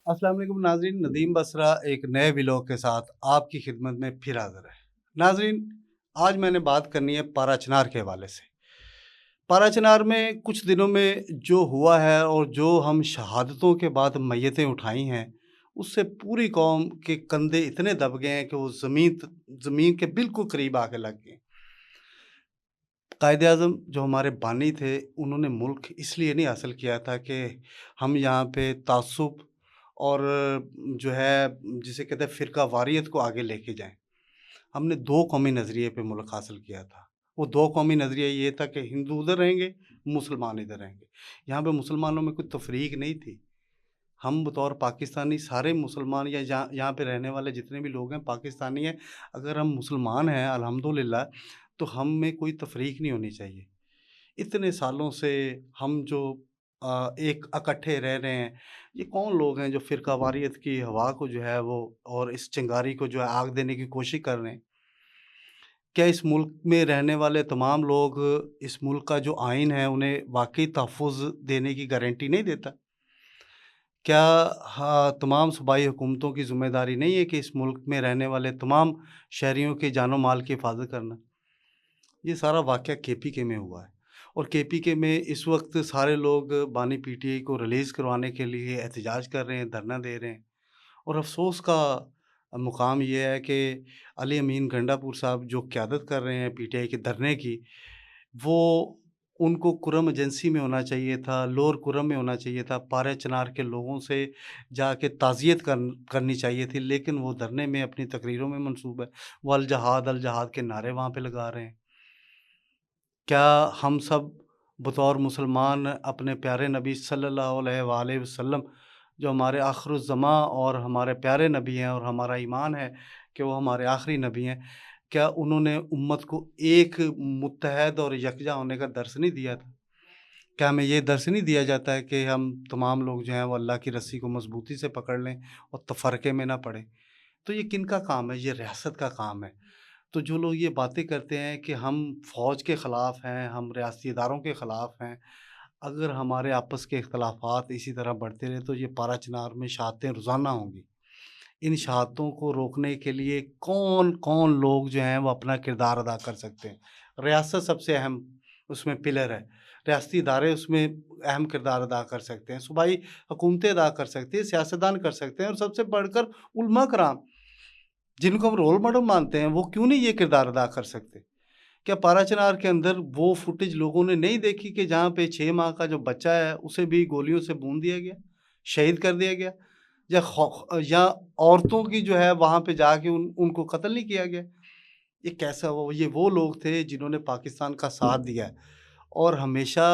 अस्सलाम वालेकुम नाजरीन, नदीम बसरा एक नए व्लॉग के साथ आपकी खिदमत में फिर हाजिर है। नाजरीन, आज मैंने बात करनी है पारा चिनार के हवाले से। पारा चिनार में कुछ दिनों में जो हुआ है और जो हम शहादतों के बाद मैयतें उठाई हैं, उससे पूरी कौम के कंधे इतने दब गए हैं कि वो ज़मीन के बिल्कुल करीब आके लग गए। कायदे-आज़म जो हमारे बानी थे, उन्होंने मुल्क इसलिए नहीं हासिल किया था कि हम यहाँ पे तासुब और जो है जिसे कहते हैं फ़िरका वारियत को आगे लेके जाएँ। हमने 2 कौमी नज़रिए पे मुल्क हासिल किया था। वो 2 कौमी नज़रिया ये था कि हिंदू उधर रहेंगे, मुसलमान इधर रहेंगे। यहाँ पे मुसलमानों में कोई तफ़रीक नहीं थी। हम बतौर पाकिस्तानी सारे मुसलमान या जहाँ यहाँ पे रहने वाले जितने भी लोग हैं पाकिस्तानी हैं। अगर हम मुसलमान हैं अल्हम्दुलिल्लाह, तो हम में कोई तफ़रीक नहीं होनी चाहिए। इतने सालों से हम जो एक इकट्ठे रह रहे हैं, ये कौन लोग हैं जो फ़िरकावारियत की हवा को जो है वो और इस चिंगारी को जो है आग देने की कोशिश कर रहे हैं? क्या इस मुल्क में रहने वाले तमाम लोग इस मुल्क का जो आइन है उन्हें वाक़ई तहफ़्फ़ुज़ देने की गारंटी नहीं देता? क्या तमाम सूबाई हुकूमतों की ज़िम्मेदारी नहीं है कि इस मुल्क में रहने वाले तमाम शहरियों की जान और माल की हिफ़ाज़त करना? ये सारा वाक़या केपीके में हुआ है और केपीके में इस वक्त सारे लोग बानी पीटीआई को रिलीज़ करवाने के लिए एहतजाज कर रहे हैं, धरना दे रहे हैं। और अफ़सोस का मुकाम ये है कि अली अमीन गंडापुर साहब जो क़यादत कर रहे हैं पीटीआई के धरने की, वो उनको कुरम एजेंसी में होना चाहिए था, लोअर कुरम में होना चाहिए था, पारा चिनार के लोगों से जाके ताज़ियत करनी चाहिए थी, लेकिन वो धरने में अपनी तकरीरों में मंसूब है। वो अल जहाद के नारे वहाँ पे लगा रहे हैं। क्या हम सब बतौर मुसलमान अपने प्यारे नबी सल्लल्लाहु अलैहि वसल्लम जो हमारे आखिरुज़्ज़मा और हमारे प्यारे नबी हैं और हमारा ईमान है कि वो हमारे आखिरी नबी हैं, क्या उन्होंने उम्मत को एक मुत्तहद और यकजा होने का दर्स नहीं दिया था? क्या हमें ये दर्स नहीं दिया जाता है कि हम तमाम लोग जो हैं वो अल्लाह की रस्सी को मज़बूती से पकड़ लें और तफ़रक़े में ना पड़ें? तो ये किनका काम है? ये रियासत का काम है। तो जो लोग ये बातें करते हैं कि हम फ़ौज के ख़िलाफ़ हैं, हम रियासती इदारों के ख़िलाफ़ हैं, अगर हमारे आपस के इख्तलाफ़ात इसी तरह बढ़ते रहे तो ये पारा चिनार में शहादतें रोज़ाना होंगी। इन शहादतों को रोकने के लिए कौन-कौन लोग जो हैं वो अपना किरदार अदा कर सकते हैं। रियासत सबसे अहम उसमें पिलर है। रियासती इदारे उसमें अहम किरदार अदा कर सकते हैं, सूबाई हुकूमतें अदा कर सकती हैं, सियासतदान कर सकते हैं और सबसे बढ़कर उलमा कराम जिनको हम रोल मॉडल मानते हैं, वो क्यों नहीं ये किरदार अदा कर सकते? क्या पारा चिनार के अंदर वो फुटेज लोगों ने नहीं देखी कि जहाँ पे 6 माह का जो बच्चा है, उसे भी गोलियों से भून दिया गया, शहीद कर दिया गया? या औरतों की जो है वहाँ पे जाके उनको कत्ल नहीं किया गया? ये कैसा वो ये वो लोग थे जिन्होंने पाकिस्तान का साथ दिया है और हमेशा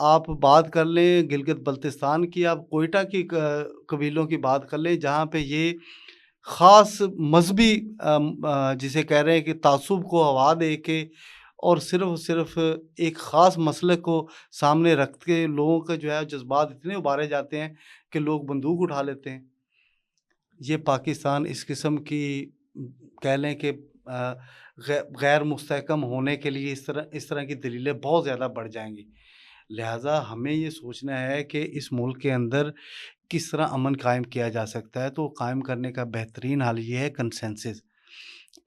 आप बात कर लें गिलगित-बल्तिस्तान की, आप कोयटा की क कबीलों की बात कर लें, जहाँ पे ये ख़ास मज़हबी जिसे कह रहे हैं कि तासुब को हवा दे के और सिर्फ़ एक ख़ास मसलक को सामने रख के लोगों का जो है जज़्बात इतने उबारे जाते हैं कि लोग बंदूक उठा लेते हैं। ये पाकिस्तान इस किस्म की कह लें कि गैर मुस्तहकम होने के लिए इस तरह की दलीलें बहुत ज़्यादा बढ़ जाएँगी। लिहाज़ा हमें ये सोचना है कि इस मुल्क के अंदर किस तरह अमन कायम किया जा सकता है, तो कायम करने का बेहतरीन हल ये है कंसेंसस।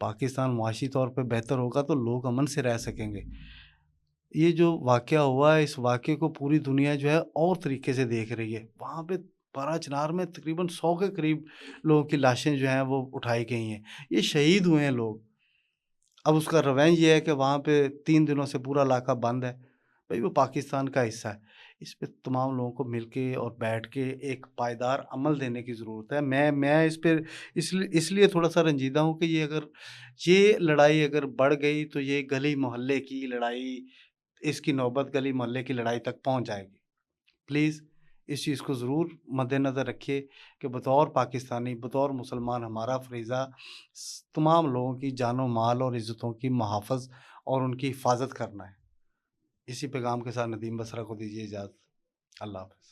पाकिस्तान मुआशी तौर पे बेहतर होगा तो लोग अमन से रह सकेंगे। ये जो वाक़या हुआ है, इस वाक़ये को पूरी दुनिया जो है और तरीके से देख रही है। वहाँ पे पारा चिनार में तकरीबन 100 के करीब लोगों की लाशें जो हैं वो उठाई गई हैं। ये शहीद हुए हैं लोग। अब उसका रवेंज ये है कि वहाँ पे 3 दिनों से पूरा इलाका बंद है। भई वो पाकिस्तान का हिस्सा है। इस पे तमाम लोगों को मिलके और बैठ के एक पायदार अमल देने की ज़रूरत है। मैं इस पे इसलिए थोड़ा-सा रंजीदा हूँ कि ये लड़ाई अगर बढ़ गई तो ये गली मोहल्ले की लड़ाई, इसकी नौबत गली मोहल्ले की लड़ाई तक पहुँच जाएगी। प्लीज़ इस चीज़ को ज़रूर मद्देनज़र रखिए कि बतौर पाकिस्तानी, बतौर मुसलमान हमारा फ़रीज़ा तमाम लोगों की जानो माल और इज़्ज़तों की मुहाफ़ज़ और उनकी हिफ़ाज़त करना है। इसी पैगाम के साथ नदीम बसरा को दीजिए इजाज़त। अल्लाह हाफ़िज़।